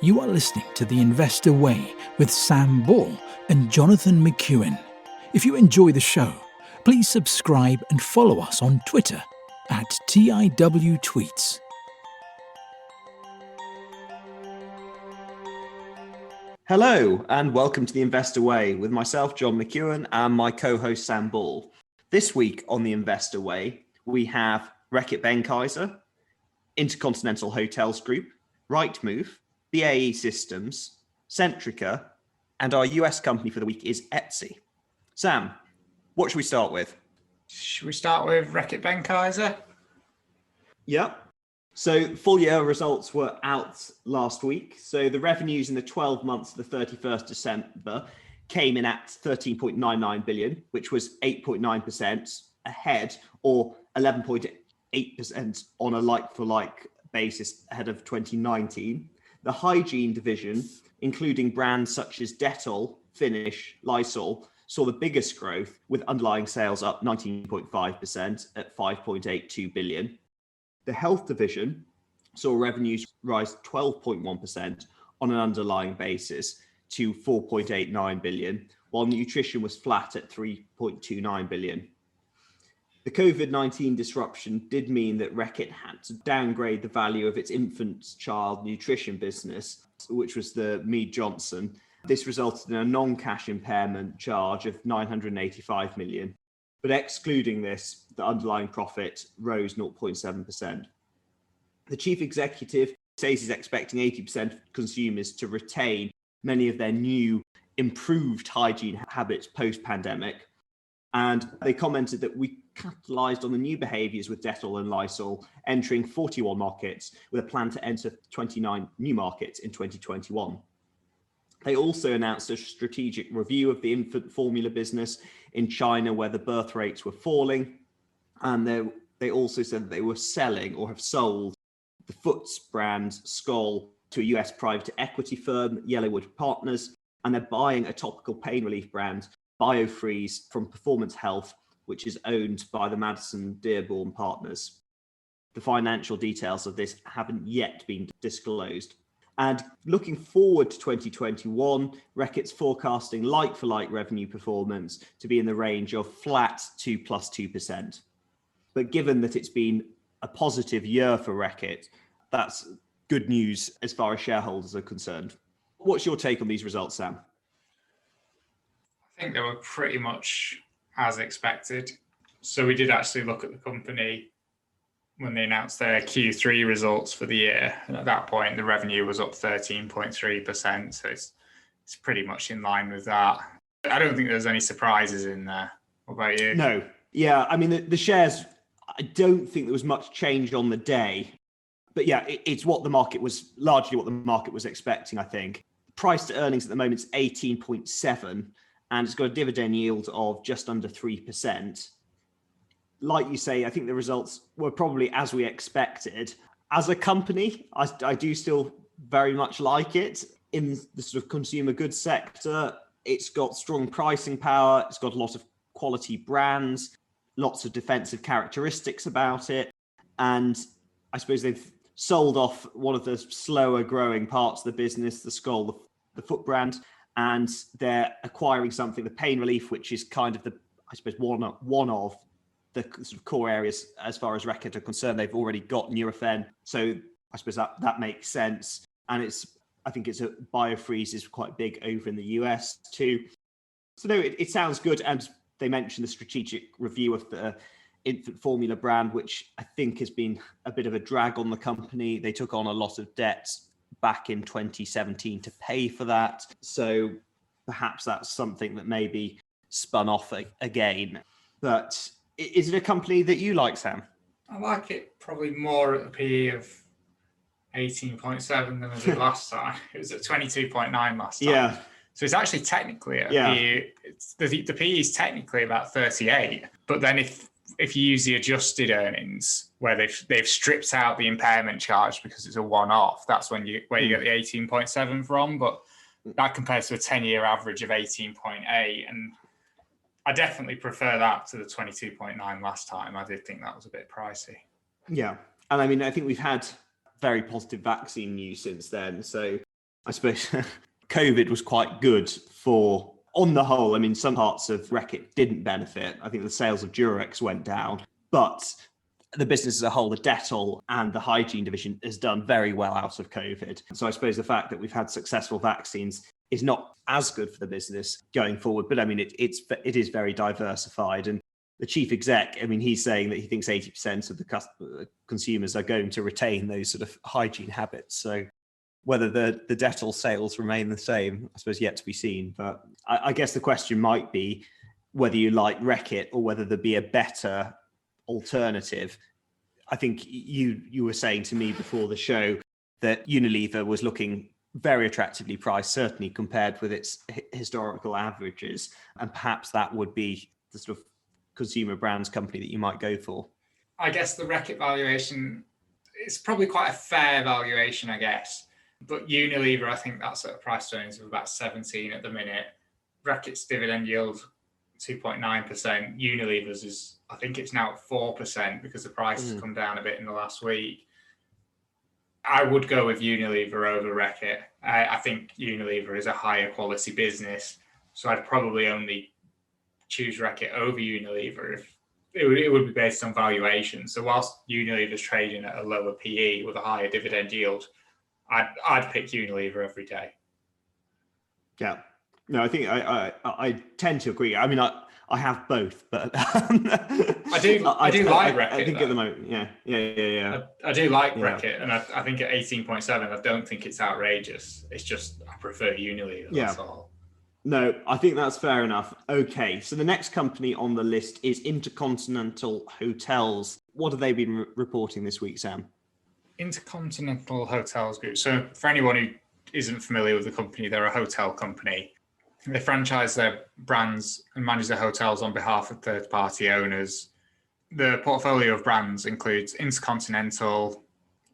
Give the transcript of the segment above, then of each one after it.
You are listening to The Investor Way with Sam Ball and Jonathan McEwen. If you enjoy the show, please subscribe and follow us on Twitter at TIWTweets. Hello and welcome to The Investor Way with myself, John McEwen, and my co-host Sam Ball. This week on The Investor Way, we have Reckitt Benckiser, Intercontinental Hotels Group, Rightmove, BAE Systems, Centrica, and our US company for the week is Etsy. Sam, what should we start with? Should we start with Reckitt Benckiser? Yeah. So full year results were out last week. So the revenues in the 12 months to the 31st December came in at 13.99 billion, which was 8.9% ahead, or 11.8% on a like-for-like basis ahead of 2019. The hygiene division, including brands such as Dettol, Finish, Lysol, saw the biggest growth, with underlying sales up 19.5% at 5.82 billion. The health division saw revenues rise 12.1% on an underlying basis to 4.89 billion, while nutrition was flat at 3.29 billion. The COVID-19 disruption did mean that Reckitt had to downgrade the value of its infant child nutrition business, which was the Mead Johnson. This resulted in a non-cash impairment charge of 985 million. But excluding this, the underlying profit rose 0.7%. The chief executive says he's expecting 80% of consumers to retain many of their new improved hygiene habits post-pandemic. And they commented that we capitalised on the new behaviours with Dettol and Lysol, entering 41 markets with a plan to enter 29 new markets in 2021. They also announced a strategic review of the infant formula business in China, where the birth rates were falling. And they also said that they were selling or have sold the Foots brand Skoll to a US private equity firm, Yellowwood Partners, and they're buying a topical pain relief brand, BioFreeze, from Performance Health, which is owned by the Madison Dearborn Partners. The financial details of this haven't yet been disclosed. And looking forward to 2021, Reckitt's forecasting like-for-like revenue performance to be in the range of flat to plus 2%. But given that it's been a positive year for Reckitt, that's good news as far as shareholders are concerned. What's your take on these results, Sam? I think they were pretty much as expected. So we did actually look at the company when they announced their Q3 results for the year. And at that point, the revenue was up 13.3%. So it's pretty much in line with that. I don't think there's any surprises in there. What about you? No. Yeah, I mean, the shares, I don't think there was much change on the day. But yeah, it's what the market was, largely what the market was expecting, I think. Price to earnings at the moment is 18.7, and it's got a dividend yield of just under 3%. Like you say, I think the results were probably as we expected. As a company, I do still very much like it. In the sort of consumer goods sector, it's got strong pricing power, it's got a lot of quality brands, lots of defensive characteristics about it. And I suppose they've sold off one of the slower growing parts of the business, the Skoll, the foot brand, and they're acquiring something, the pain relief, which is kind of one of the sort of core areas as far as Reckitt are concerned. They've already got Nurofen, so I suppose that makes sense. And I think BioFreeze is quite big over in the US too. So no, it sounds good. And they mentioned the strategic review of the infant formula brand, which I think has been a bit of a drag on the company. They took on a lot of debt back in 2017 to pay for that. So perhaps that's something that may be spun off again. But is it a company that you like, Sam? I like it probably more at a PE of 18.7 than I did last time. It was at 22.9 last time. Yeah. So it's actually technically at PE. The PE is technically about 38. But then if you use the adjusted earnings, where they've stripped out the impairment charge because it's a one-off, that's where you get the 18.7 from. But that compares to a 10-year average of 18.8. And I definitely prefer that to the 22.9 last time. I did think that was a bit pricey. Yeah. And I mean, I think we've had very positive vaccine news since then. So I suppose COVID was quite good for, on the whole, I mean, some parts of Reckitt didn't benefit. I think the sales of Durex went down, but the business as a whole, the Dettol and the hygiene division, has done very well out of COVID. So I suppose the fact that we've had successful vaccines is not as good for the business going forward. But I mean, it is very diversified. And the chief exec, I mean, he's saying that he thinks 80% of the consumers are going to retain those sort of hygiene habits. So whether the Dettol sales remain the same, I suppose yet to be seen. But I guess the question might be whether you like Reckitt or whether there'd be a better alternative. I think you were saying to me before the show that Unilever was looking very attractively priced, certainly compared with its historical averages, and perhaps that would be the sort of consumer brands company that you might go for. I guess the Reckitt valuation is probably quite a fair valuation, I guess. But Unilever, I think that's at a price to earnings of about 17 at the minute. Reckitt's dividend yield 2.9%. Unilever's is, I think it's now at 4% because the price has come down a bit in the last week. I would go with Unilever over Reckitt. I think Unilever is a higher quality business, so I'd probably only choose Reckitt over Unilever if it would be based on valuation. So whilst Unilever's trading at a lower PE with a higher dividend yield, I'd pick Unilever every day. Yeah. No, I think I tend to agree. I mean, I have both, but I do like Reckitt. I think at the moment, yeah. I do like Reckitt, and I think at 18.7, I don't think it's outrageous. It's just I prefer Unilever. That's all. No, I think that's fair enough. Okay, so the next company on the list is Intercontinental Hotels. What have they been reporting this week, Sam? Intercontinental Hotels Group. So for anyone who isn't familiar with the company, they're a hotel company. They franchise their brands and manage their hotels on behalf of third-party owners. The portfolio of brands includes Intercontinental,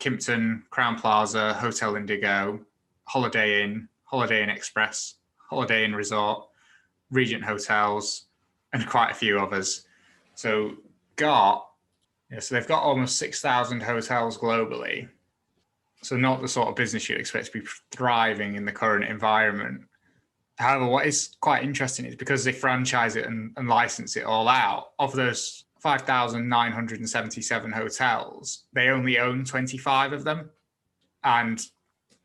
Kimpton, Crowne Plaza, Hotel Indigo, Holiday Inn Express, Holiday Inn Resort, Regent Hotels, and quite a few others. So they've got almost 6,000 hotels globally. So not the sort of business you'd expect to be thriving in the current environment. However, what is quite interesting is because they franchise it and license it all out, of those 5,977 hotels, they only own 25 of them. And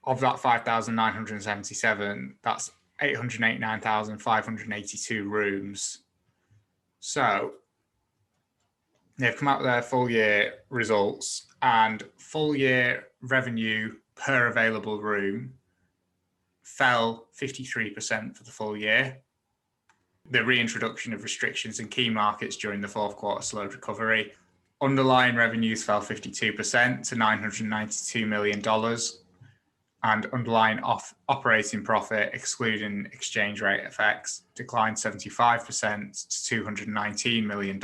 of that 5,977, that's 889,582 rooms. So they've come out with their full year results, and full year revenue per available room fell 53% for the full year. The reintroduction of restrictions in key markets during the fourth quarter slowed recovery. Underlying revenues fell 52% to $992 million, and underlying operating profit, excluding exchange rate effects, declined 75% to $219 million.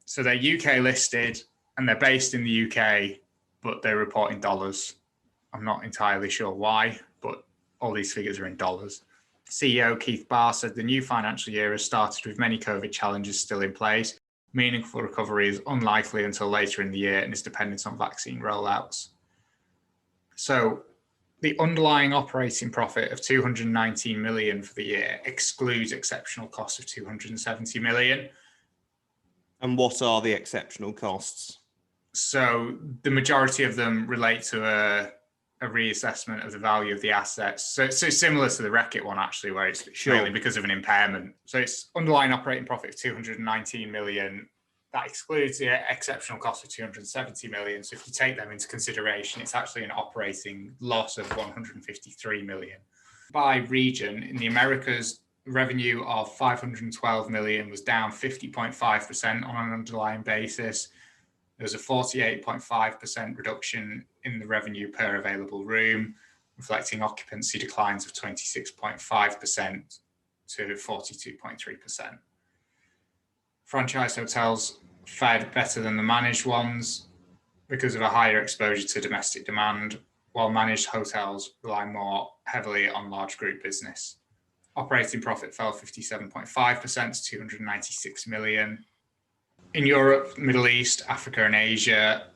So they're UK listed and they're based in the UK, but they report in dollars. I'm not entirely sure why, but all these figures are in dollars. CEO Keith Barr said the new financial year has started with many COVID challenges still in place. Meaningful recovery is unlikely until later in the year and is dependent on vaccine rollouts. So the underlying operating profit of $219 million for the year excludes exceptional costs of $270 million. And what are the exceptional costs? So the majority of them relate to a reassessment of the value of the assets. So it's similar to the Reckitt one, actually, where it's mainly because of an impairment. So it's underlying operating profit of $219 million. That excludes the exceptional cost of $270 million. So if you take them into consideration, it's actually an operating loss of $153 million. By region, in the Americas, revenue of $512 million was down 50.5% on an underlying basis. There was a 48.5% reduction in the revenue per available room, reflecting occupancy declines of 26.5% to 42.3%. Franchise hotels fared better than the managed ones because of a higher exposure to domestic demand, while managed hotels rely more heavily on large group business. Operating profit fell 57.5% to $296 million. In Europe, Middle East, Africa, and Asia,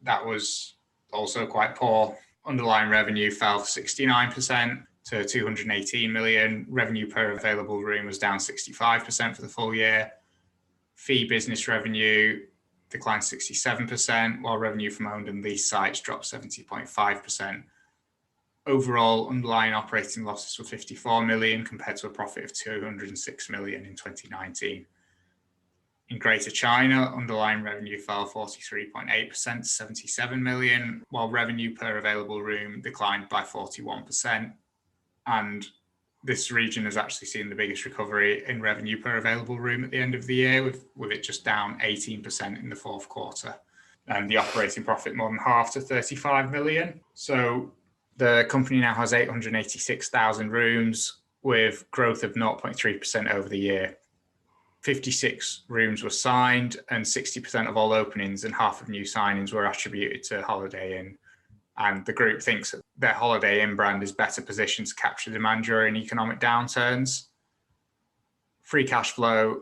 that was also quite poor. Underlying revenue fell 69% to 218 million. Revenue per available room was down 65% for the full year. Fee business revenue declined 67%, while revenue from owned and leased sites dropped 70.5%. Overall, underlying operating losses were 54 million compared to a profit of 206 million in 2019. In Greater China, underlying revenue fell 43.8% to 77 million, while revenue per available room declined by 41%. And this region has actually seen the biggest recovery in revenue per available room at the end of the year, with it just down 18% in the fourth quarter. And the operating profit more than half to 35 million. So the company now has 886,000 rooms with growth of 0.3% over the year. 56 rooms were signed and 60% of all openings and half of new signings were attributed to Holiday Inn. And the group thinks that their Holiday Inn brand is better positioned to capture demand during economic downturns. Free cash flow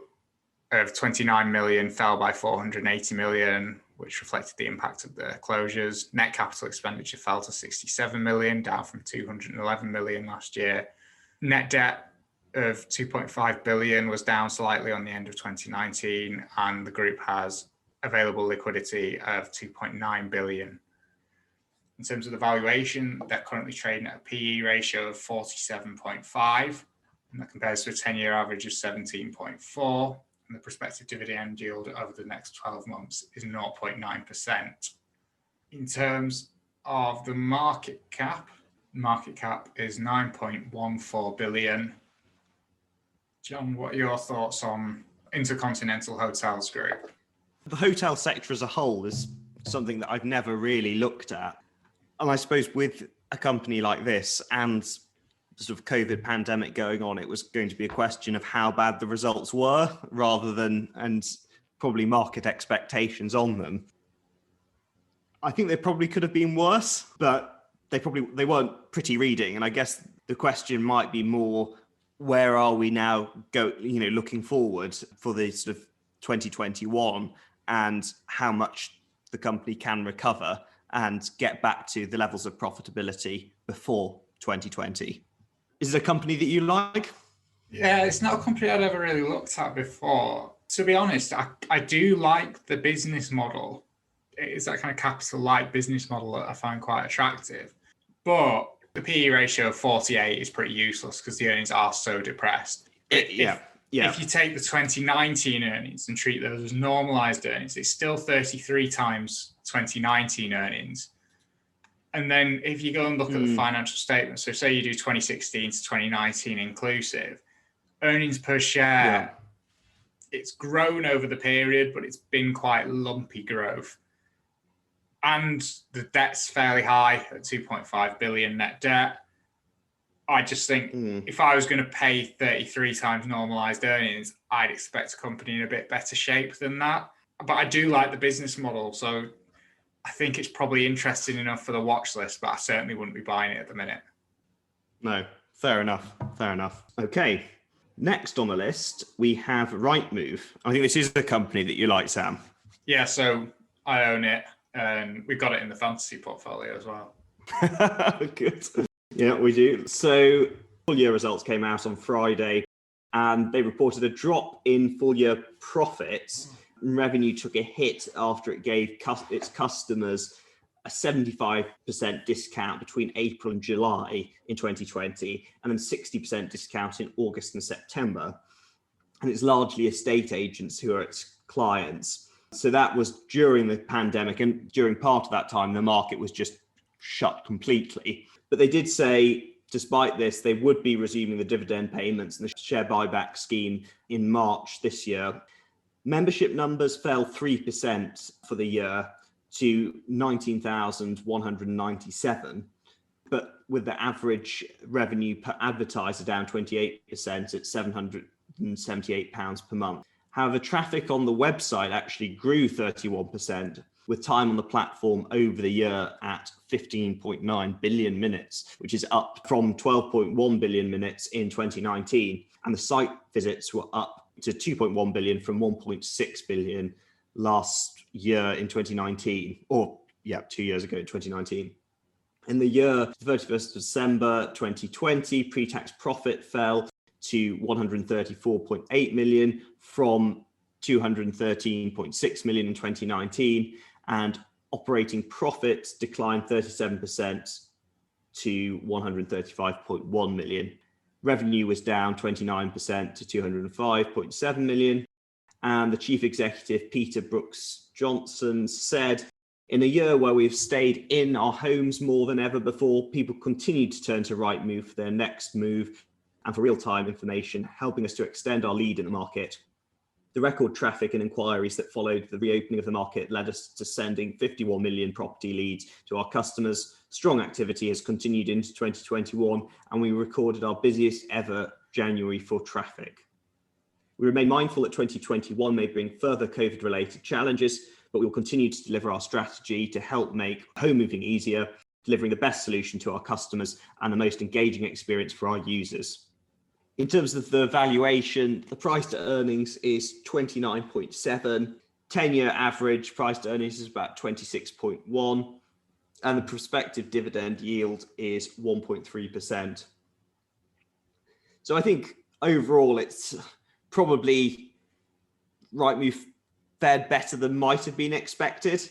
of 29 million fell by 480 million, which reflected the impact of the closures. Net capital expenditure fell to 67 million, down from 211 million last year. Net debt of 2.5 billion was down slightly on the end of 2019, and the group has available liquidity of 2.9 billion. In terms of the valuation, they're currently trading at a PE ratio of 47.5, and that compares to a 10-year average of 17.4, and the prospective dividend yield over the next 12 months is 0.9%. In terms of the market cap is 9.14 billion. John, what are your thoughts on Intercontinental Hotels Group? The hotel sector as a whole is something that I've never really looked at. And I suppose with a company like this and the sort of COVID pandemic going on, it was going to be a question of how bad the results were rather than, and probably market expectations on them. I think they probably could have been worse, but they weren't pretty reading. And I guess the question might be more, where are we now looking forward for the sort of 2021 and how much the company can recover and get back to the levels of profitability before 2020. Is it a company that you like? Yeah, it's not a company I'd ever really looked at before. To be honest, I do like the business model. It's that kind of capital light business model that I find quite attractive. But the PE ratio of 48 is pretty useless because the earnings are so depressed. If you take the 2019 earnings and treat those as normalized earnings, it's still 33 times 2019 earnings. And then if you go and look at the financial statements, so say you do 2016 to 2019 inclusive, earnings per share, it's grown over the period, but it's been quite lumpy growth. And the debt's fairly high at 2.5 billion net debt. I just think if I was going to pay 33 times normalized earnings, I'd expect a company in a bit better shape than that. But I do like the business model, so I think it's probably interesting enough for the watch list, but I certainly wouldn't be buying it at the minute. No, fair enough. Okay, next on the list, we have Rightmove. I think this is the company that you like, Sam. Yeah, so I own it, and we've got it in the fantasy portfolio as well. Good. Yeah, we do. So full year results came out on Friday, and they reported a drop in full year profits. Revenue took a hit after it gave its customers a 75% discount between April and July in 2020, and then 60% discount in August and September. And it's largely estate agents who are its clients. So that was during the pandemic, and during part of that time, the market was just shut completely. But they did say, despite this, they would be resuming the dividend payments and the share buyback scheme in March this year. Membership numbers fell 3% for the year to 19,197, but with the average revenue per advertiser down 28% at £778 per month. However, traffic on the website actually grew 31%, with time on the platform over the year at 15.9 billion minutes, which is up from 12.1 billion minutes in 2019. And the site visits were up to 2.1 billion from 1.6 billion last year in 2019, or 2 years ago in 2019. In the year 31st of December 2020, pre-tax profit fell to 134.8 million from 213.6 million in 2019, and operating profits declined 37% to 135.1 million. Revenue was down 29% to 205.7 million. And the chief executive, Peter Brooks Johnson, said, in a year where we've stayed in our homes more than ever before, people continue to turn to Rightmove for their next move and for real-time information, helping us to extend our lead in the market. The record traffic and inquiries that followed the reopening of the market led us to sending 51 million property leads to our customers. Strong activity has continued into 2021, and we recorded our busiest ever January for traffic. We remain mindful that 2021 may bring further COVID-related challenges, but we will continue to deliver our strategy to help make home moving easier, delivering the best solution to our customers and the most engaging experience for our users. In terms of the valuation, the price to earnings is 29.7. 10-year average price to earnings is about 26.1. And the prospective dividend yield is 1.3%. So I think overall it's probably Rightmove fared better than might have been expected,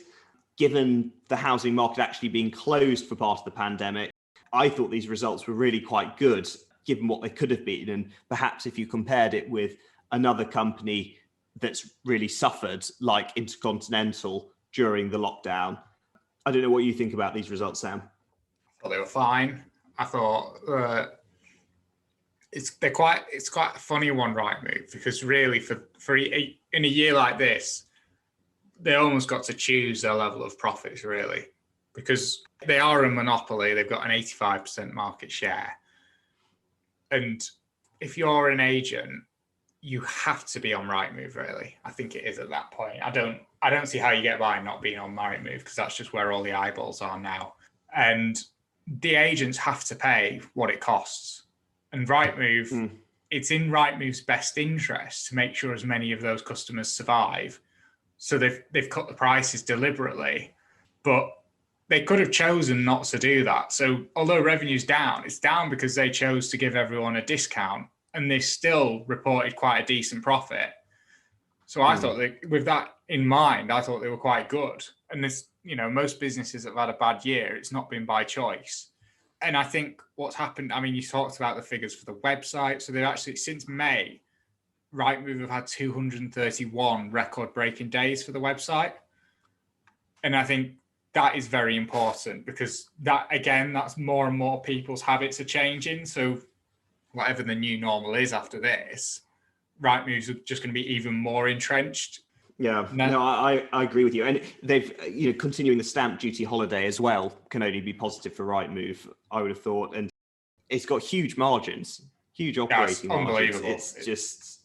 given the housing market actually being closed for part of the pandemic. I thought these results were really quite good, given what they could have been. And perhaps if you compared it with another company that's really suffered, like Intercontinental during the lockdown. I don't know what you think about these results, Sam. I thought they were fine. I thought it's quite a funny one, Rightmove, because really in a year like this, they almost got to choose their level of profits, really, because they are a monopoly. They've got an 85% market share. And if you're an agent, you have to be on Rightmove, really. I think it is at that point. I don't see how you get by not being on Rightmove, because that's just where all the eyeballs are now. And the agents have to pay what it costs. And Rightmove, it's in Rightmove's best interest to make sure as many of those customers survive. So they've cut the prices deliberately, but they could have chosen not to do that. So although revenue's down, it's down because they chose to give everyone a discount, and they still reported quite a decent profit. So I thought that with that in mind, I thought they were quite good. And this, most businesses have had a bad year. It's not been by choice. And I think what's happened, you talked about the figures for the website. So they've actually, since May, Rightmove have had 231 record-breaking days for the website. And I think that is very important, because that, again, that's more and more people's habits are changing. So whatever the new normal is after this, Rightmove's just going to be even more entrenched. Yeah, no, I agree with you. And they've, continuing the stamp duty holiday as well can only be positive for Rightmove, I would have thought. And it's got huge margins, huge operating margins. Unbelievable. It's just,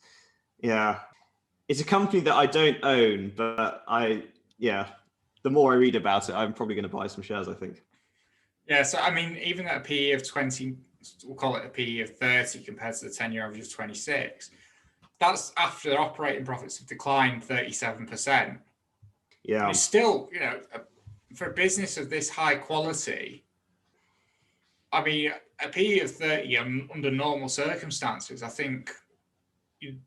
it's a company that I don't own, but the more I read about it, I'm probably going to buy some shares, I think. Yeah, so even at a PE of 20, we'll call it a PE of 30 compared to the 10-year average of 26, that's after their operating profits have declined 37%. Yeah. And it's still, for a business of this high quality, a PE of 30 under normal circumstances, I think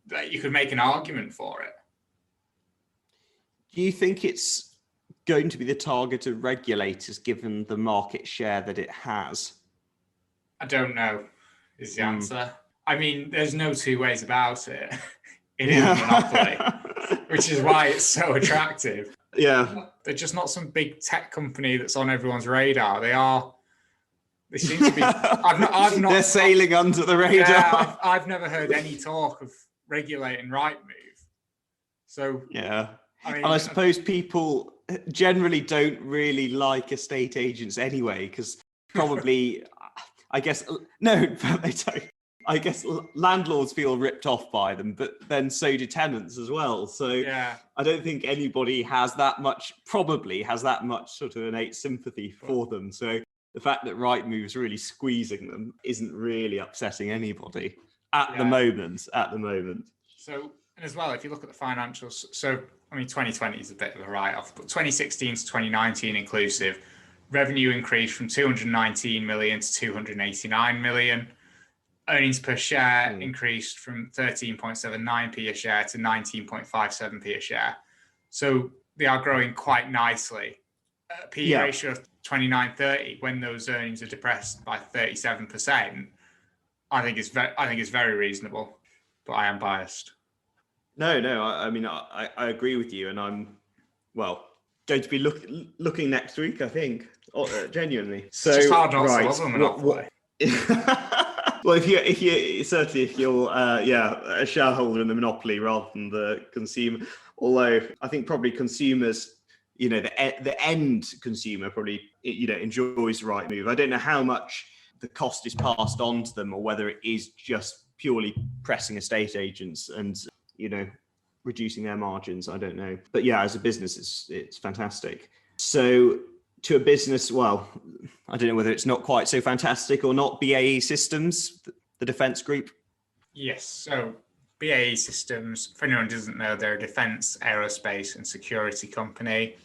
that you could make an argument for it. Do you think it's going to be the target of regulators given the market share that it has? I don't know, is the answer. There's no two ways about it. It is a monopoly, which is why it's so attractive. Yeah. They're just not some big tech company that's on everyone's radar. They seem to be. I've not. They're sailing under the radar. Yeah, I've never heard any talk of regulating Rightmove. So yeah. And I suppose people generally don't really like estate agents anyway, because probably, they don't. I guess landlords feel ripped off by them, but then so do tenants as well. So yeah. I don't think anybody has that much sort of innate sympathy for them. So the fact that Rightmove's really squeezing them isn't really upsetting anybody at the moment. So, and as well, if you look at the financials, 2020 is a bit of a write-off, but 2016 to 2019 inclusive, revenue increased from 219 million to 289 million. Earnings per share increased from 13.79p a share to 19.57p a share. So they are growing quite nicely. A PE ratio of 29.30 when those earnings are depressed by 37%, I think it's very reasonable, but I am biased. No, I mean, I agree with you, and I'm, going to be looking next week, I think, genuinely. So, it's just hard not to love a monopoly. Well, if you're a shareholder in the monopoly rather than the consumer, although I think probably consumers, the end consumer probably, enjoys Rightmove. I don't know how much the cost is passed on to them or whether it is just purely pressing estate agents and, reducing their margins. I don't know. But yeah, as a business, it's fantastic. So to a business, I don't know whether it's not quite so fantastic or not, BAE Systems, the defence group. Yes. So BAE Systems, for anyone who doesn't know, they're a defence, aerospace and security company.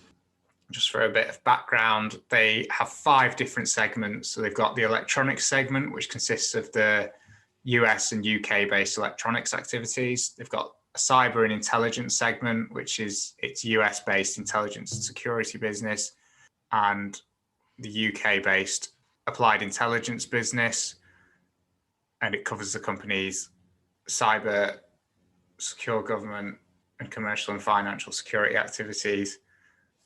Just for a bit of background, they have 5 different segments. So they've got the electronics segment, which consists of the US and UK based electronics activities. They've got a cyber and intelligence segment, which is its US based intelligence and security business, and the UK based applied intelligence business. And it covers the company's cyber, secure government and commercial and financial security activities.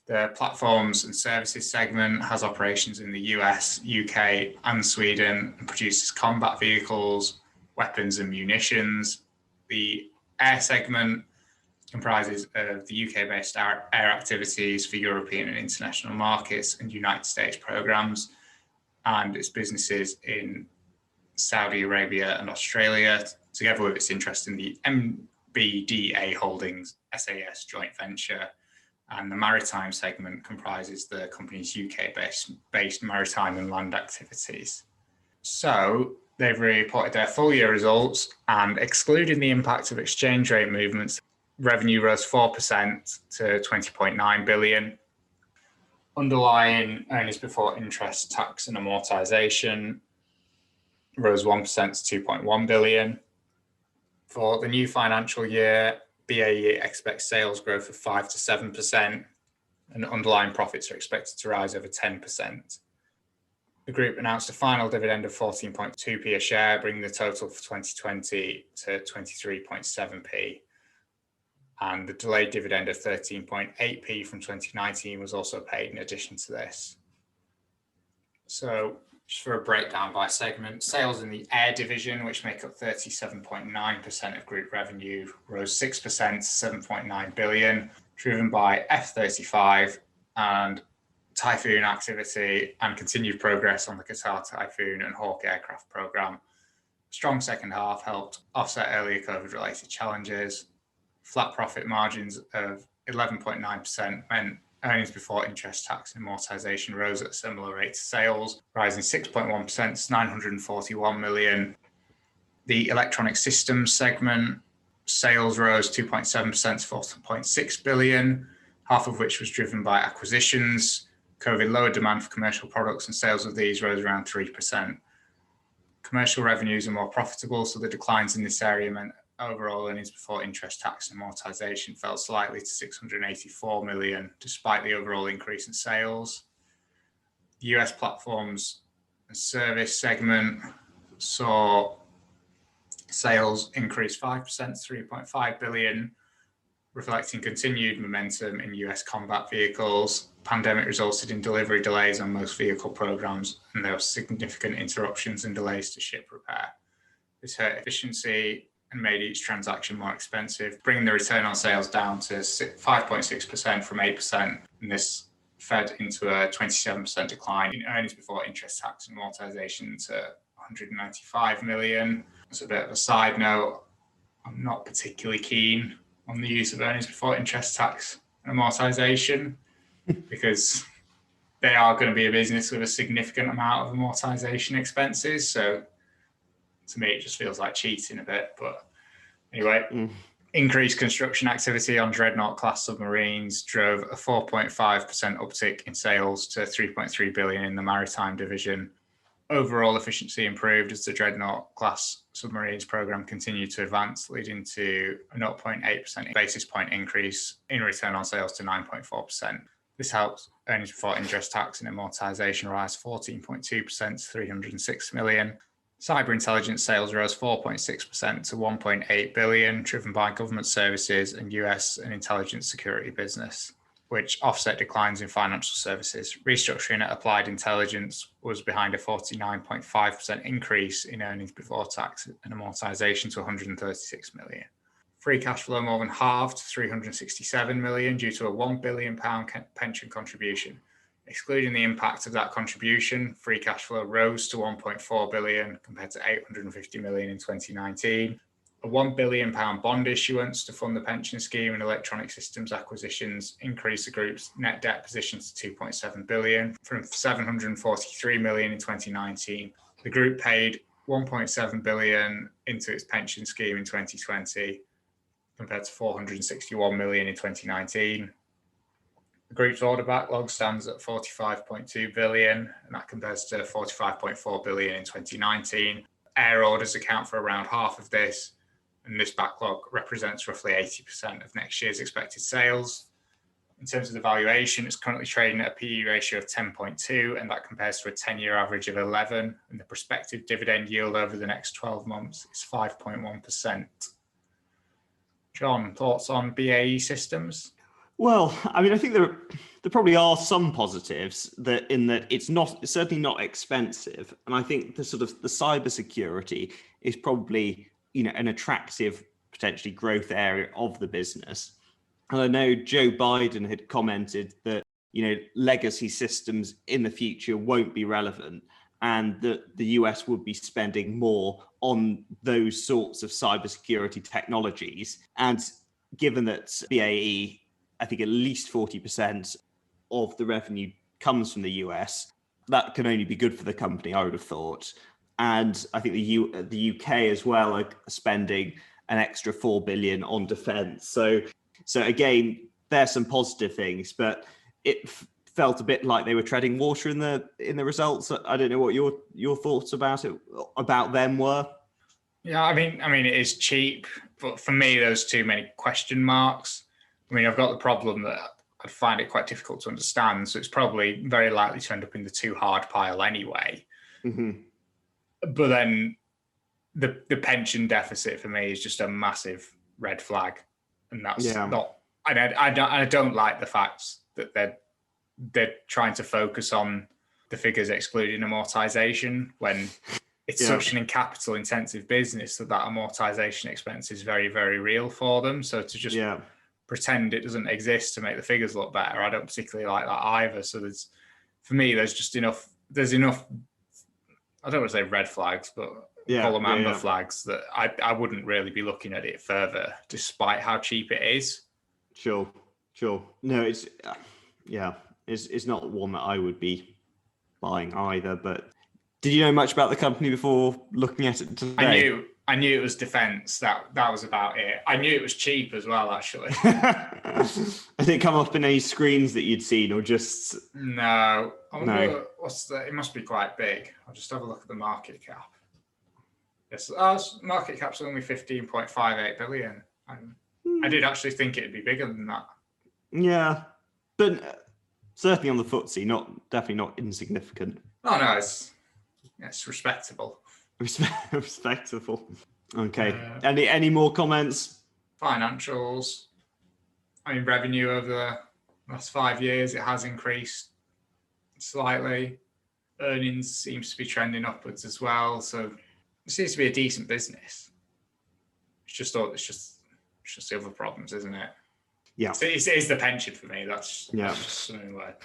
The platforms and services segment has operations in the US, UK and Sweden and produces combat vehicles, weapons and munitions. The air segment comprises of the UK-based air activities for European and international markets and United States programs, and its businesses in Saudi Arabia and Australia, together with its interest in the MBDA Holdings SAS joint venture. And the maritime segment comprises the company's UK-based maritime and land activities. So they've reported their full year results, and excluding the impact of exchange rate movements, revenue rose 4% to 20.9 billion. Underlying earnings before interest, tax and amortization rose 1% to 2.1 billion. For the new financial year, BAE expects sales growth of 5 to 7%, and underlying profits are expected to rise over 10%. The group announced a final dividend of 14.2p a share, bringing the total for 2020 to 23.7p. And the delayed dividend of 13.8p from 2019 was also paid in addition to this. So just for a breakdown by segment, sales in the air division, which make up 37.9% of group revenue, rose 6% to 7.9 billion, driven by F-35 and Typhoon activity and continued progress on the Qatar Typhoon and Hawk aircraft program. Strong second half helped offset earlier COVID-related challenges. Flat profit margins of 11.9% meant earnings before interest, tax and amortization rose at a similar rate to sales, rising 6.1% to 941 million. The electronic systems segment, sales rose 2.7% to 4.6 billion, half of which was driven by acquisitions. COVID lowered demand for commercial products and sales of these rose around 3%. Commercial revenues are more profitable, so the declines in this area meant overall earnings before interest, tax and amortization fell slightly to 684 million, despite the overall increase in sales. The US platforms and service segment saw sales increase 5% to 3.5 billion, reflecting continued momentum in US combat vehicles. Pandemic resulted in delivery delays on most vehicle programs, and there were significant interruptions and delays to ship repair. This hurt efficiency and made each transaction more expensive, bringing the return on sales down to 5.6% from 8%, and this fed into a 27% decline in earnings before interest, tax and amortization to 195 million. As a bit of a side note, I'm not particularly keen on the use of earnings before interest, tax and amortization because they are going to be a business with a significant amount of amortization expenses. So to me, it just feels like cheating a bit. But anyway, Increased construction activity on Dreadnought-class submarines drove a 4.5% uptick in sales to 3.3 billion in the maritime division. Overall efficiency improved as the Dreadnought-class submarines program continued to advance, leading to a 0.8% basis point increase in return on sales to 9.4%. This helped earnings before interest, tax and amortization rise 14.2% to 306 million. Cyber intelligence sales rose 4.6% to 1.8 billion, driven by government services and US and intelligence security business, which offset declines in financial services. Restructuring at Applied Intelligence was behind a 49.5% increase in earnings before tax and amortization to 136 million. Free cash flow more than halved to 367 million due to a £1 billion pension contribution. Excluding the impact of that contribution, free cash flow rose to 1.4 billion compared to 850 million in 2019. A £1 billion bond issuance to fund the pension scheme and electronic systems acquisitions increased the group's net debt position to 2.7 billion from 743 million in 2019. The group paid 1.7 billion into its pension scheme in 2020 compared to 461 million in 2019. The group's order backlog stands at 45.2 billion, and that compares to 45.4 billion in 2019. Air orders account for around half of this, and this backlog represents roughly 80% of next year's expected sales. In terms of the valuation, it's currently trading at a PE ratio of 10.2, and that compares to a 10-year average of 11, and the prospective dividend yield over the next 12 months is 5.1%. John, thoughts on BAE Systems? Well, I mean, I think there probably are some positives in that it's certainly not expensive, and I think the cybersecurity is probably an attractive potentially growth area of the business. And I know Joe Biden had commented that legacy systems in the future won't be relevant, and that the US would be spending more on those sorts of cybersecurity technologies. And given that BAE, I think at least 40% of the revenue comes from the US, that can only be good for the company, I would have thought. And I think the UK as well are spending an extra 4 billion on defence. So again, there's some positive things, but it felt a bit like they were treading water in the results. I don't know what your thoughts about them were. Yeah, I mean, it is cheap, but for me, there's too many question marks. I mean, I've got the problem that I'd find it quite difficult to understand, so it's probably very likely to end up in the too hard pile anyway. Mm-hmm. But then the pension deficit for me is just a massive red flag, and that's not. I don't like the fact that they're trying to focus on the figures excluding amortization when it's such an capital intensive business that amortization expense is very, very real for them. So to just pretend it doesn't exist to make the figures look better, I don't particularly like that either. So there's enough, I don't want to say red flags, but call them amber flags that I wouldn't really be looking at it further, despite how cheap it is. Sure. No, it's not one that I would be buying either. But did you know much about the company before looking at it today? I knew it was defence. That was about it. I knew it was cheap as well, actually. Did it come up in any screens that you'd seen, or just no? What's that? It must be quite big. I'll just have a look at the market cap. Yes, market cap's only 15.58 billion. I did actually think it'd be bigger than that. Yeah, but certainly on the FTSE, definitely not insignificant. Oh no, it's respectable. Respectable. Okay. Any more comments? Financials. I mean, revenue over the last 5 years, it has increased slightly. Earnings seems to be trending upwards as well. So it seems to be a decent business. It's just the other problems, isn't it? Yeah. It is the pension for me. That's just something like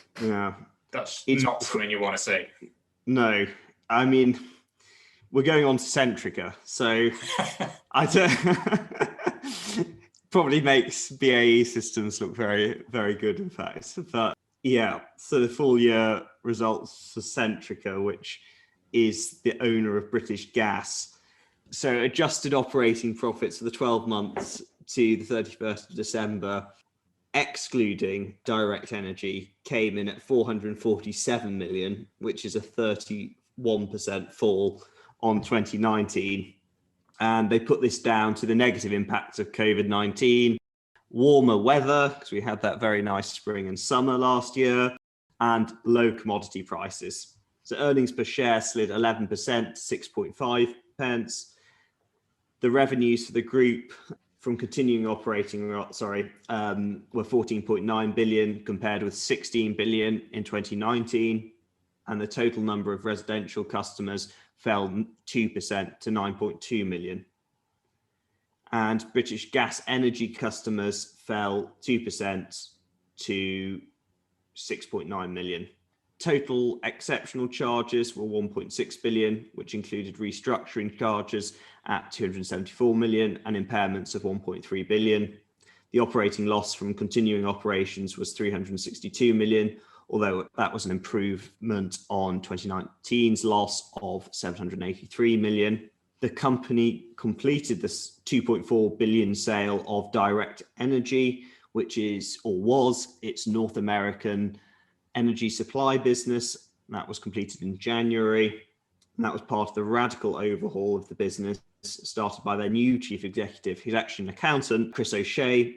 that's not something you want to see. No, I mean, we're going on to Centrica, so I don't probably makes BAE Systems look very, very good, in fact. But so the full year results for Centrica, which is the owner of British Gas. So adjusted operating profits for the 12 months to the 31st of December, excluding direct energy, came in at 447 million, which is a 31% fall on 2019. And they put this down to the negative impacts of COVID-19, warmer weather, because we had that very nice spring and summer last year, and low commodity prices. So earnings per share slid 11% to 6.5 pence. The revenues for the group from continuing operating, were 14.9 billion compared with 16 billion in 2019. And the total number of residential customers fell 2% to 9.2 million. And British gas energy customers fell 2% to 6.9 million. Total exceptional charges were 1.6 billion, which included restructuring charges at 274 million and impairments of 1.3 billion. The operating loss from continuing operations was 362 million, although that was an improvement on 2019's loss of 783 million. The company completed this 2.4 billion sale of Direct Energy, which is, or was, its North American energy supply business. That was completed in January. And that was part of the radical overhaul of the business started by their new chief executive, who's actually an accountant, Chris O'Shea,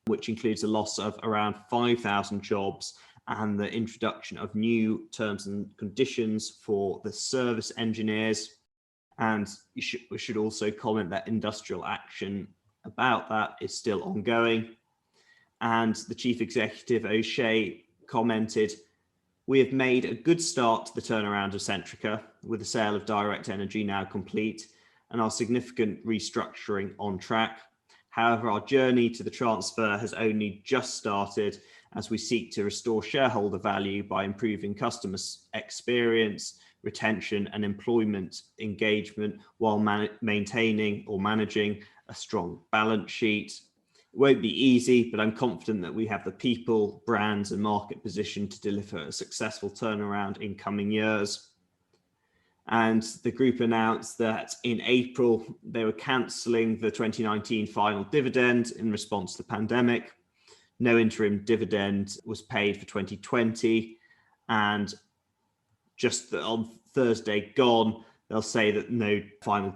which includes a loss of around 5,000 jobs and the introduction of new terms and conditions for the service engineers. And we should also comment that industrial action about that is still ongoing. And the chief executive, O'Shea, commented, "We have made a good start to the turnaround of Centrica, with the sale of Direct Energy now complete and our significant restructuring on track. However, our journey to the transfer has only just started as we seek to restore shareholder value by improving customer experience, retention and employment engagement while maintaining or managing a strong balance sheet. It won't be easy, but I'm confident that we have the people, brands and market position to deliver a successful turnaround in coming years." And the group announced that in April, they were cancelling the 2019 final dividend in response to the pandemic. No interim dividend was paid for 2020. And just on Thursday gone, they'll say that no final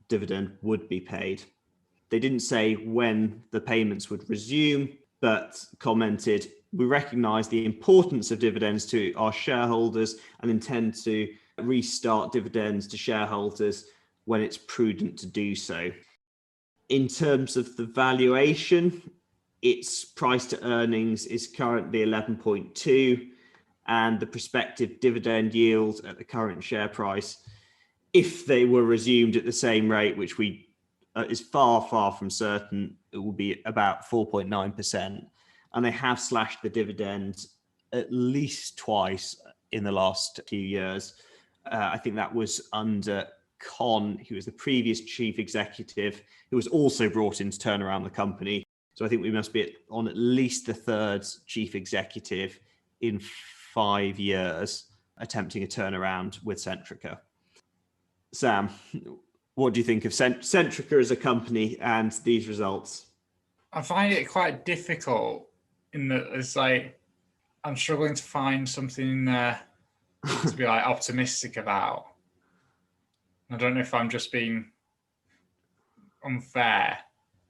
dividend would be paid. They didn't say when the payments would resume, but commented, "We recognise the importance of dividends to our shareholders and intend to restart dividends to shareholders when it's prudent to do so." In terms of the valuation, its price to earnings is currently 11.2, and the prospective dividend yield at the current share price, if they were resumed at the same rate, which is far from certain, it will be about 4.9%. And they have slashed the dividend at least twice in the last few years. I think that was under Con, who was the previous chief executive, who was also brought in to turn around the company. So I think we must be on at least the third chief executive in 5 years attempting a turnaround with Centrica. Sam, what do you think of Centrica as a company and these results? I find it quite difficult in that it's like I'm struggling to find something to be like optimistic about. I don't know if I'm just being unfair,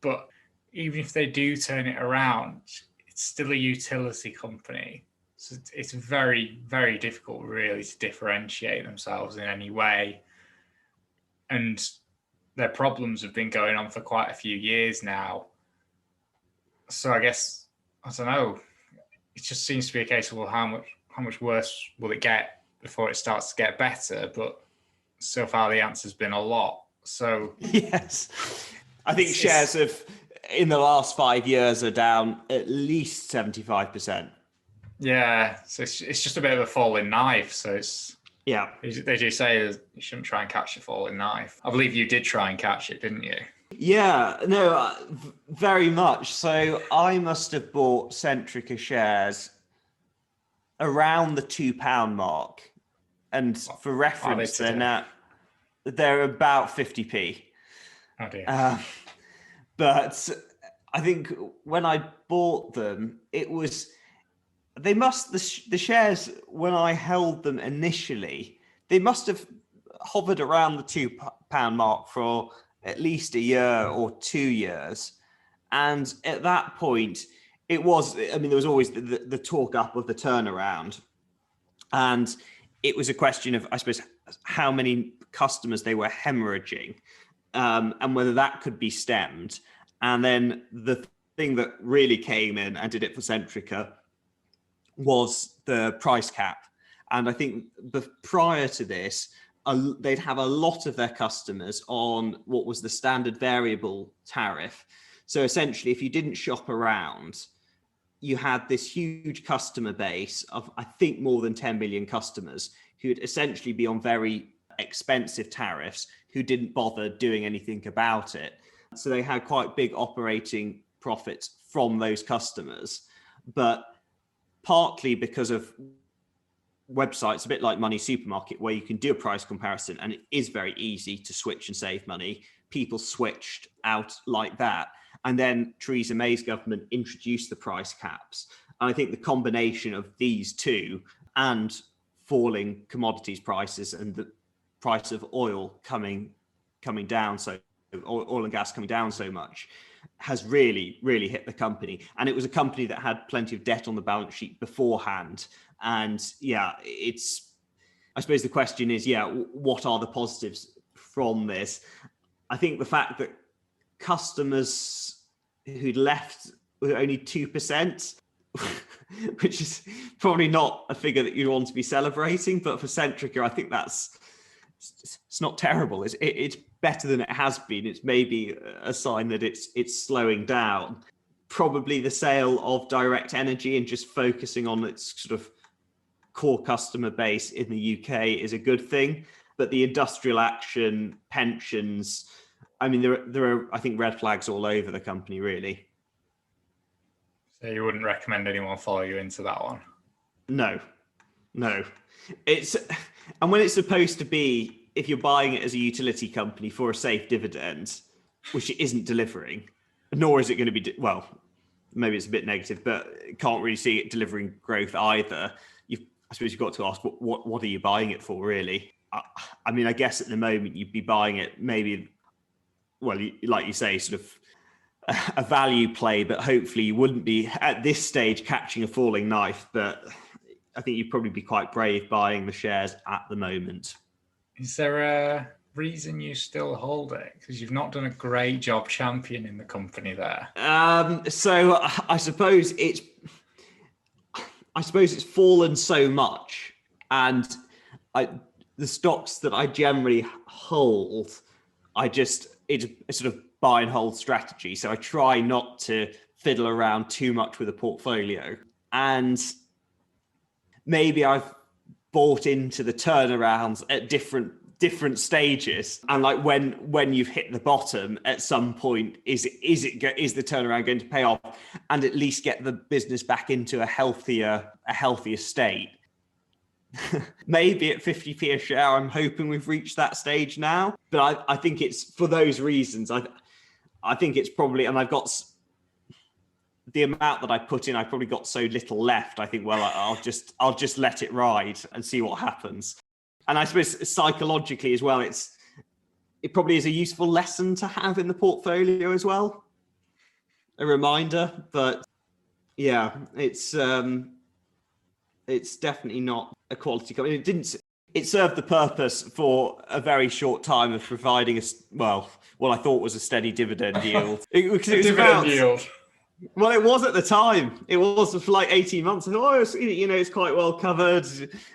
but even if they do turn it around, it's still a utility company. So it's very, very difficult really to differentiate themselves in any way. And their problems have been going on for quite a few years now. So I guess, I don't know, it just seems to be a case of, well, how much worse will it get before it starts to get better? But so far the answer's been a lot. So yes, I think shares in the last 5 years are down at least 75%. Yeah, so it's just a bit of a falling knife. So yeah, they do say that you shouldn't try and catch a falling knife. I believe you did try and catch it, didn't you? Yeah, no, very much. So I must have bought Centrica shares around the £2 mark, and for reference, they're about 50p. Oh dear. But I think when I bought them, the shares, when I held them initially, they must have hovered around the £2 mark for at least a year or 2 years. And at that point, there was always the talk up of the turnaround. And it was a question of, I suppose, how many customers they were hemorrhaging, and whether that could be stemmed. And then the thing that really came in and did it for Centrica was the price cap. And I think prior to this, they'd have a lot of their customers on what was the standard variable tariff. So essentially, if you didn't shop around, you had this huge customer base of, I think, more than 10 million customers who'd essentially be on very expensive tariffs who didn't bother doing anything about it. So they had quite big operating profits from those customers, but partly because of websites, a bit like Money Supermarket, where you can do a price comparison and it is very easy to switch and save money. People switched out like that. And then Theresa May's government introduced the price caps. And I think the combination of these two and falling commodities prices and the price of oil coming down, so oil and gas coming down so much, has really, really hit the company. And it was a company that had plenty of debt on the balance sheet beforehand. And I suppose the question is, what are the positives from this? I think the fact that customers who'd left were only 2%, which is probably not a figure that you want to be celebrating, but for Centrica, I think it's not terrible. It's better than it has been. It's maybe a sign that it's slowing down. Probably the sale of Direct Energy and just focusing on its sort of core customer base in the UK is a good thing. But the industrial action, pensions, I mean, there are, I think, red flags all over the company, really. So you wouldn't recommend anyone follow you into that one? No. And when it's supposed to be, if you're buying it as a utility company for a safe dividend, which it isn't delivering, nor is it going to be, well, maybe it's a bit negative, but can't really see it delivering growth either. I suppose you've got to ask, what are you buying it for, really? I mean, I guess at the moment you'd be buying it maybe, well, like you say, sort of a value play, but hopefully you wouldn't be at this stage catching a falling knife. But I think you'd probably be quite brave buying the shares at the moment. Is there a reason you still hold it? Because you've not done a great job championing the company there. So I suppose it's fallen so much, and the stocks that I generally hold, it's a sort of buy and hold strategy. So I try not to fiddle around too much with a portfolio. And maybe I've bought into the turnarounds at different stages. And like when you've hit the bottom at some point, is the turnaround going to pay off and at least get the business back into a healthier state? Maybe at 50p a share, I'm hoping we've reached that stage now. But I think it's for those reasons. I think it's probably, and I've got the amount that I put in, I probably got so little left. I think, well, I'll just let it ride and see what happens. And I suppose psychologically as well, it probably is a useful lesson to have in the portfolio as well. A reminder, but yeah, it's definitely not a quality company. It served the purpose for a very short time of providing what I thought was a steady dividend yield. Yield. Well, it was at the time. It was for like 18 months. I thought, it's quite well covered,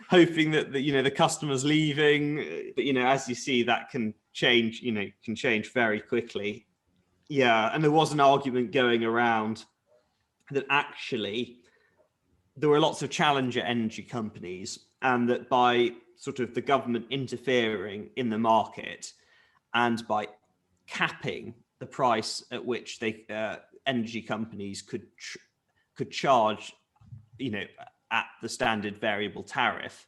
hoping that the customer's leaving. But, as you see, that can change, very quickly. Yeah. And there was an argument going around that actually there were lots of challenger energy companies, and that by sort of the government interfering in the market and by capping the price at which energy companies could charge, at the standard variable tariff,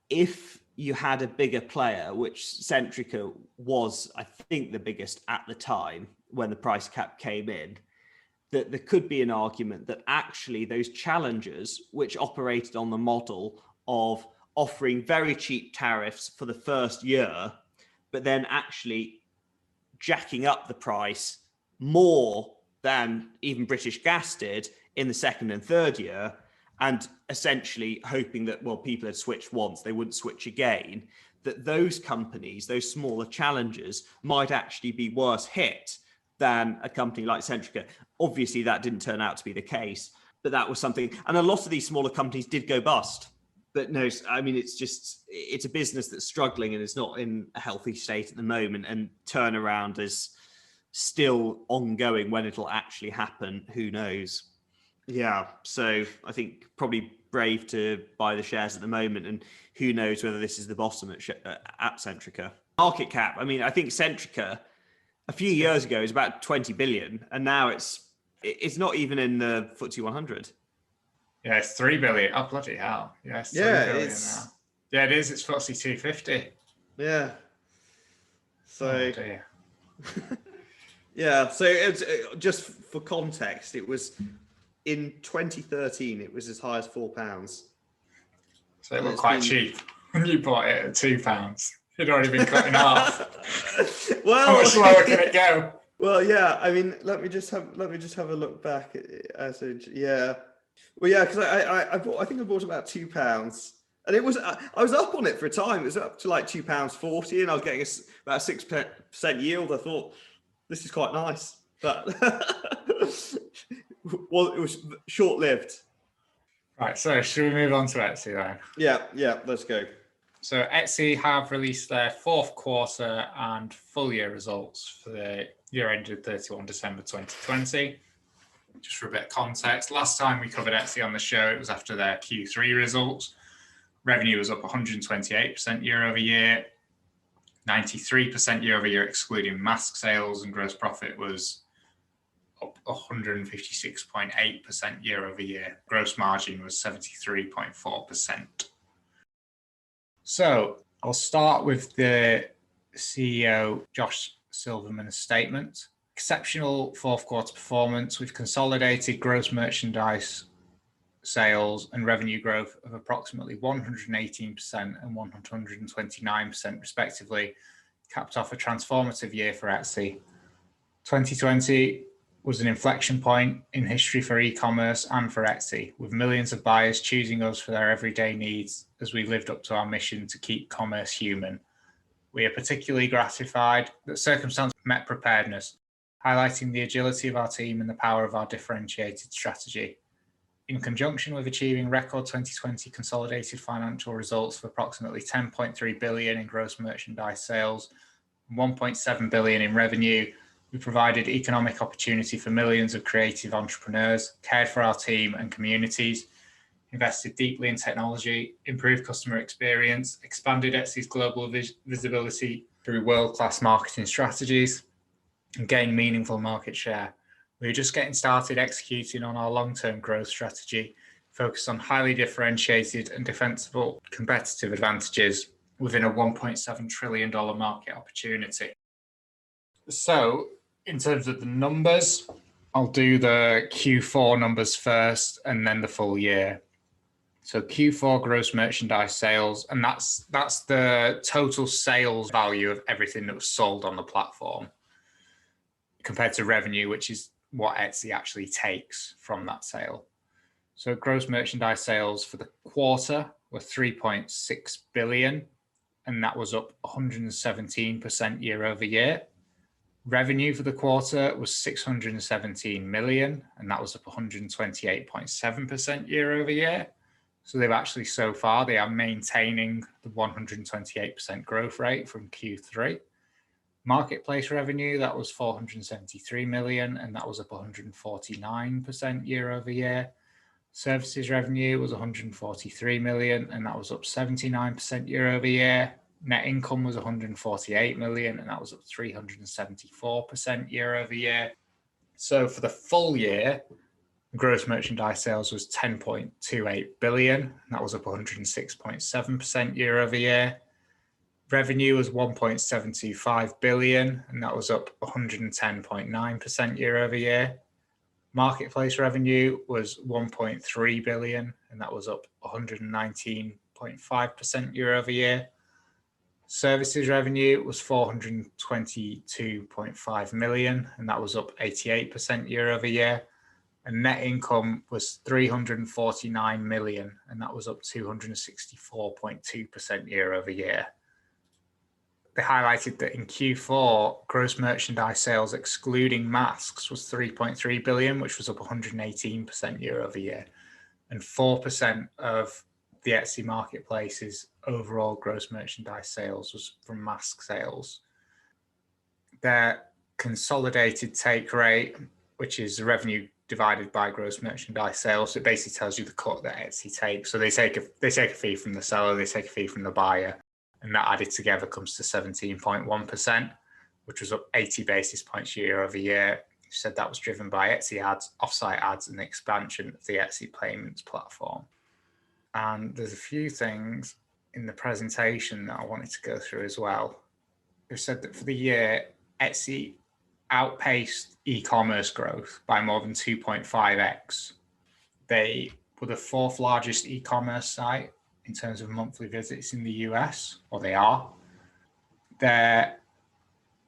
if you had a bigger player, which Centrica was, I think, the biggest at the time, when the price cap came in, that there could be an argument that actually those challengers, which operated on the model of offering very cheap tariffs for the first year, but then actually jacking up the price more than even British Gas did in the second and third year, and essentially hoping that, well, people had switched once, they wouldn't switch again, that those companies, those smaller challengers, might actually be worse hit than a company like Centrica. Obviously, that didn't turn out to be the case, but that was something. And a lot of these smaller companies did go bust. But no, I mean, it's a business that's struggling and is not in a healthy state at the moment, and turnaround is still ongoing. When it'll actually happen, who knows? Yeah, so I think probably brave to buy the shares at the moment, and who knows whether this is the bottom at Centrica. Market cap, I mean, I think Centrica a few years ago was about 20 billion, and now it's not even in the FTSE 100. Yeah, it's 3 billion. Oh, bloody hell. Yeah, it's 3 billion now. Yeah, it is. It's FTSE 250. Yeah. So, oh, dear. Yeah, so it's just for context, it was in 2013, it was as high as £4. So it looked quite cheap when you bought it at £2. It'd already been cut in half. Well, how much lower can it go? Well, yeah. I mean, let me just have a look back. Yeah. Well, yeah, because I think I bought about £2, and it was I was up on it for a time. It was up to like £2.40, and I was getting about a 6% yield. I thought this is quite nice, but well, it was short-lived. Right. So should we move on to Etsy then? Yeah. Let's go. So Etsy have released their fourth quarter and full year results for the year ended 31 December 2020. Just for a bit of context, last time we covered Etsy on the show, it was after their Q3 results. Revenue was up 128% year over year, 93% year over year excluding mask sales, and gross profit was up 156.8% year over year. Gross margin was 73.4%. So I'll start with the CEO, Josh Silverman's statement. Exceptional fourth quarter performance with consolidated gross merchandise sales and revenue growth of approximately 118% and 129% respectively, capped off a transformative year for Etsy. 2020 was an inflection point in history for e-commerce and for Etsy, with millions of buyers choosing us for their everyday needs as we lived up to our mission to keep commerce human. We are particularly gratified that circumstances met preparedness, highlighting the agility of our team and the power of our differentiated strategy. In conjunction with achieving record 2020 consolidated financial results of approximately 10.3 billion in gross merchandise sales and 1.7 billion in revenue, we provided economic opportunity for millions of creative entrepreneurs, cared for our team and communities, invested deeply in technology, improved customer experience, expanded Etsy's global visibility through world-class marketing strategies, and gained meaningful market share. We are just getting started executing on our long-term growth strategy, focused on highly differentiated and defensible competitive advantages within a $1.7 trillion market opportunity. So, in terms of the numbers, I'll do the Q4 numbers first and then the full year. So Q4 gross merchandise sales, and that's the total sales value of everything that was sold on the platform compared to revenue, which is what Etsy actually takes from that sale. So gross merchandise sales for the quarter were 3.6 billion, and that was up 117% year over year. Revenue for the quarter was 617 million, and that was up 128.7% year over year. So they've actually, so far, they are maintaining the 128% growth rate from Q3. Marketplace revenue, that was 473 million, and that was up 149% year over year. Services revenue was 143 million, and that was up 79% year over year. Net income was 148 million, and that was up 374% year over year. So for the full year, gross merchandise sales was 10.28 billion, and that was up 106.7% year over year. Revenue was 1.725 billion, and that was up 110.9% year over year. Marketplace revenue was 1.3 billion, and that was up 119.5% year over year. Services revenue was 422.5 million, and that was up 88% year over year. And net income was 349 million, and that was up 264.2% year over year. They highlighted that in Q4, gross merchandise sales excluding masks was 3.3 billion, which was up 118% year over year. And 4% of the Etsy marketplace's overall gross merchandise sales was from mask sales. Their consolidated take rate, which is the revenue divided by gross merchandise sales, it basically tells you the cut that Etsy takes. So they take a fee from the seller, they take a fee from the buyer, and that added together comes to 17.1%, which was up 80 basis points year over year. You said that was driven by Etsy ads, offsite ads, and the expansion of the Etsy payments platform. And there's a few things in the presentation that I wanted to go through as well. They said that for the year, Etsy outpaced e-commerce growth by more than 2.5x. They were the fourth largest e-commerce site in terms of monthly visits in the US, or they are. Their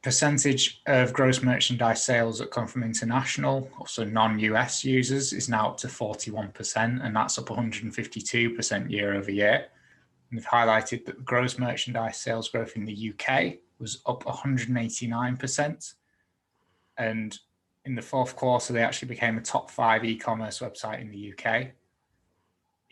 percentage of gross merchandise sales that come from international, also non-US users, is now up to 41%, and that's up 152% year over year. And they've highlighted that the gross merchandise sales growth in the UK was up 189%. And in the fourth quarter, they actually became a top 5 e-commerce website in the UK.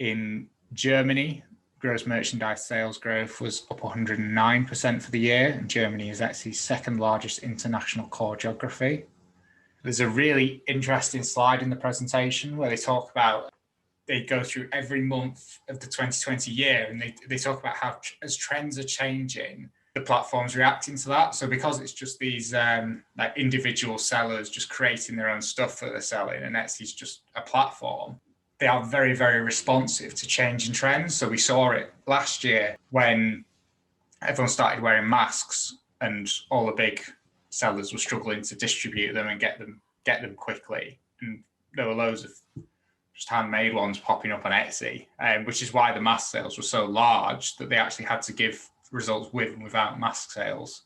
In Germany, gross merchandise sales growth was up 109% for the year, and Germany is Etsy's second largest international core geography. There's a really interesting slide in the presentation where they go through every month of the 2020 year, and they talk about how as trends are changing, the platform's reacting to that. So because it's just these like individual sellers just creating their own stuff that they're selling, and Etsy's just a platform, they are very, very responsive to changing trends. So we saw it last year when everyone started wearing masks and all the big sellers were struggling to distribute them and get them quickly. And there were loads of just handmade ones popping up on Etsy, which is why the mask sales were so large that they actually had to give results with and without mask sales.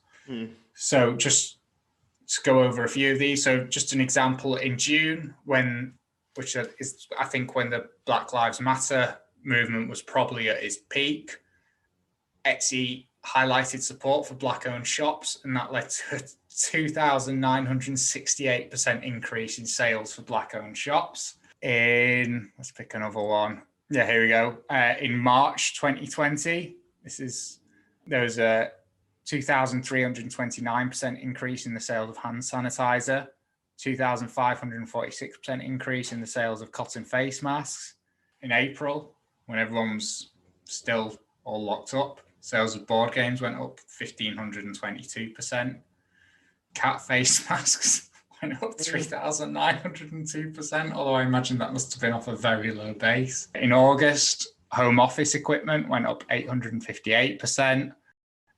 So just to go over a few of these. So just an example, in June, which is, I think, when the Black Lives Matter movement was probably at its peak, Etsy highlighted support for Black-owned shops, and that led to a 2,968% increase in sales for Black-owned shops. Let's pick another one. Yeah, here we go. In March 2020, there was a 2,329% increase in the sales of hand sanitizer, 2,546% increase in the sales of cotton face masks. In April, when everyone's still all locked up, sales of board games went up 1,522%. Cat face masks went up 3,902%, although I imagine that must have been off a very low base. In August, home office equipment went up 858%.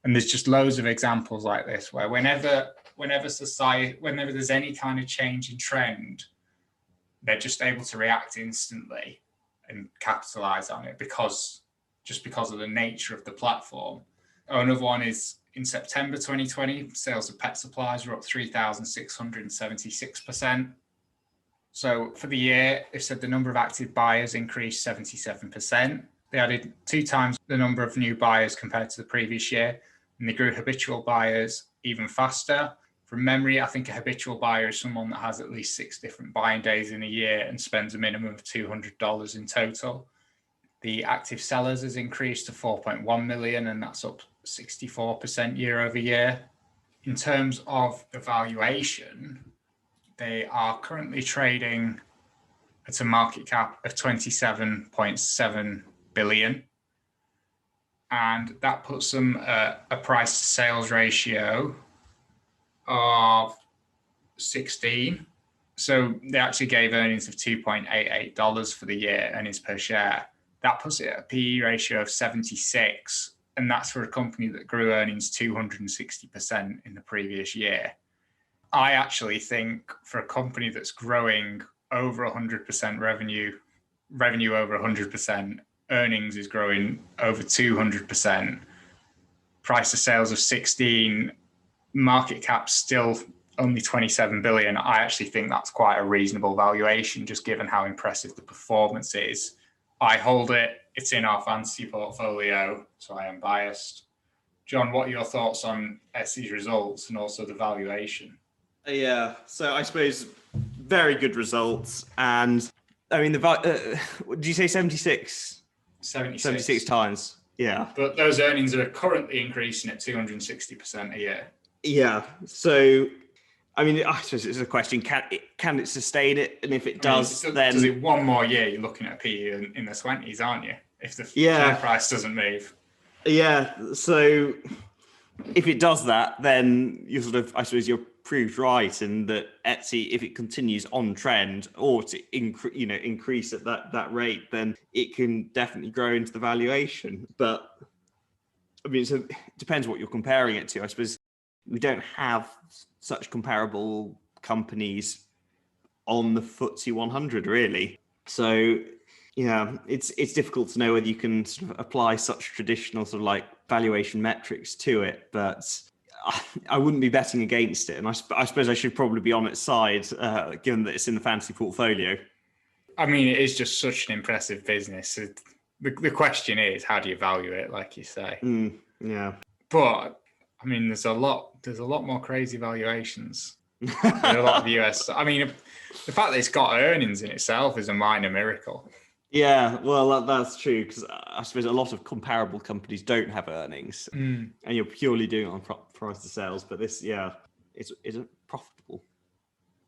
And there's just loads of examples like this where whenever there's any kind of change in trend, they're just able to react instantly and capitalize on it because of the nature of the platform. Another one is in September 2020, sales of pet supplies were up 3,676%. So for the year, they said the number of active buyers increased 77%. They added 2 times the number of new buyers compared to the previous year, and they grew habitual buyers even faster. From memory, I think a habitual buyer is someone that has at least 6 different buying days in a year and spends a minimum of $200 in total. The active sellers has increased to 4.1 million, and that's up 64% year over year. In terms of the valuation, they are currently trading at a market cap of 27.7 billion. And that puts them at a price to sales ratio of 16. So they actually gave earnings of $2.88 for the year, earnings per share. That puts it at a PE ratio of 76. and that's for a company that grew earnings 260% in the previous year. I actually think for a company that's growing over 100% revenue over 100%, earnings is growing over 200%, price to sales of 16, market cap still only 27 billion. I actually think that's quite a reasonable valuation, just given how impressive the performance is. I hold it. It's in our fantasy portfolio, so I am biased. John, what are your thoughts on Etsy's results and also the valuation? Yeah, so I suppose very good results. And I mean, did you say 76? 76 times. Yeah. But those earnings are currently increasing at 260% a year. Yeah. So, I mean, I suppose it's a question, can it sustain it? And if it does, then... Does it one more year, you're looking at a PE in the 20s, aren't you? If the share price doesn't move. Yeah. So if it does that, then you're I suppose you're proved right in that Etsy, if it continues on trend or to increase at that rate, then it can definitely grow into the valuation. But I mean, it depends what you're comparing it to. I suppose we don't have such comparable companies on the FTSE 100 really. So yeah, it's difficult to know whether you can sort of apply such traditional sort of like valuation metrics to it, but I wouldn't be betting against it. And I suppose I should probably be on its side, given that it's in the fantasy portfolio. I mean, it is just such an impressive business. The question is, how do you value it, like you say? Yeah. But I mean, there's a lot more crazy valuations in a lot of the US. I mean, the fact that it's got earnings in itself is a minor miracle. Yeah, well, that's true, because I suppose a lot of comparable companies don't have earnings, and you're purely doing it on price to sales. But this, it's profitable.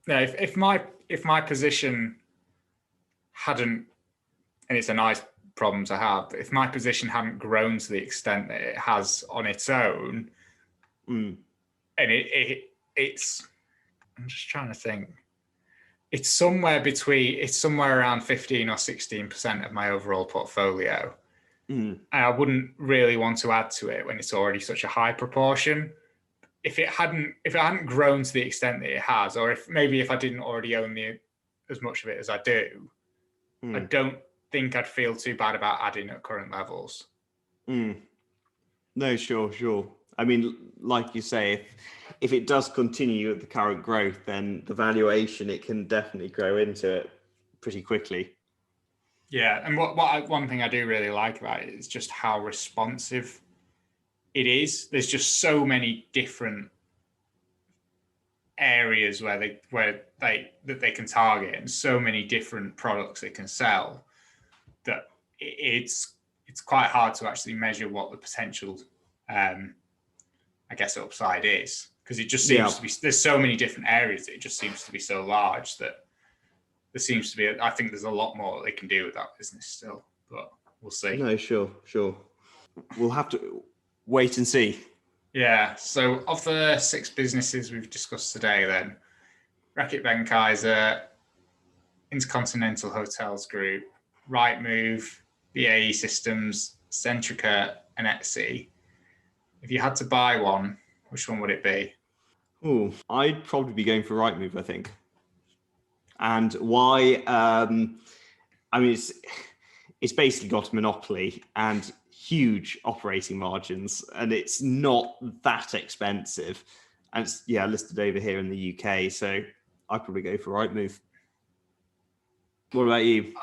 Yeah, if my position hadn't, and it's a nice problem to have, but if my position hadn't grown to the extent that it has on its own, and it's, I'm just trying to think. It's somewhere around 15 or 16% of my overall portfolio. And I wouldn't really want to add to it when it's already such a high proportion. If it hadn't grown to the extent that it has, or if I didn't already own as much of it as I do, I don't think I'd feel too bad about adding at current levels. No, sure. I mean, like you say, if it does continue at the current growth, then the valuation, it can definitely grow into it pretty quickly. Yeah, and one thing I do really like about it is just how responsive it is. There's just so many different areas where they can target, and so many different products they can sell, that it's quite hard to actually measure what the potential I guess upside is, because it just seems to be, there's so many different areas, it just seems to be so large that there seems to be, I think there's a lot more that they can do with that business still, but we'll see. No, sure. We'll have to wait and see. Yeah, so of the 6 businesses we've discussed today then, Reckitt Benckiser, Intercontinental Hotels Group, Rightmove, BAE Systems, Centrica and Etsy. If you had to buy one, which one would it be? I'd probably be going for Rightmove, I think. And why? I mean, it's basically got a monopoly and huge operating margins, and it's not that expensive. And it's listed over here in the UK, so I'd probably go for Rightmove. What about you?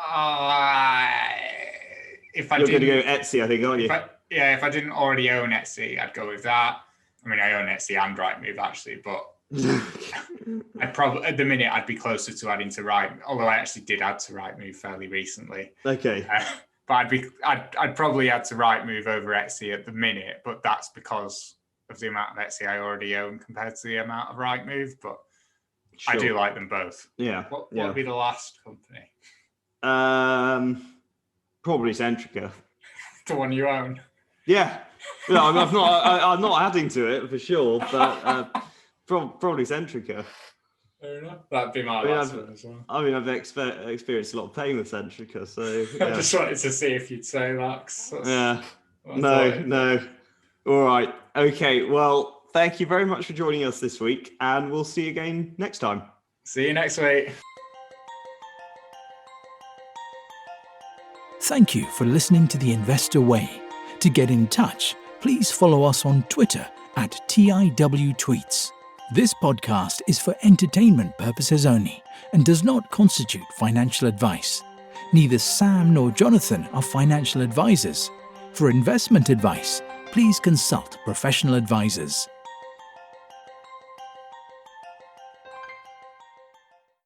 You're going to go Etsy, I think, aren't you? If I didn't already own Etsy, I'd go with that. I mean, I own Etsy and Rightmove actually, but I'd probably, at the minute, I'd be closer to adding to Rightmove, although I actually did add to Rightmove fairly recently. Okay. But I'd probably add to Rightmove over Etsy at the minute, but that's because of the amount of Etsy I already own compared to the amount of Rightmove, but sure. I do like them both. Yeah. What would be the last company? Probably Centrica. The one you own? Yeah. No, I'm not adding to it for sure, but probably Centrica. Fair enough. That'd be my last one as well. I mean, I've experienced a lot of pain with Centrica, so I just wanted to see if you'd say that. Yeah. No. All right. Okay. Well, thank you very much for joining us this week, and we'll see you again next time. See you next week. Thank you for listening to The Investor Way. To get in touch, please follow us on Twitter at TIWTweets. This podcast is for entertainment purposes only and does not constitute financial advice. Neither Sam nor Jonathan are financial advisors. For investment advice, please consult professional advisors.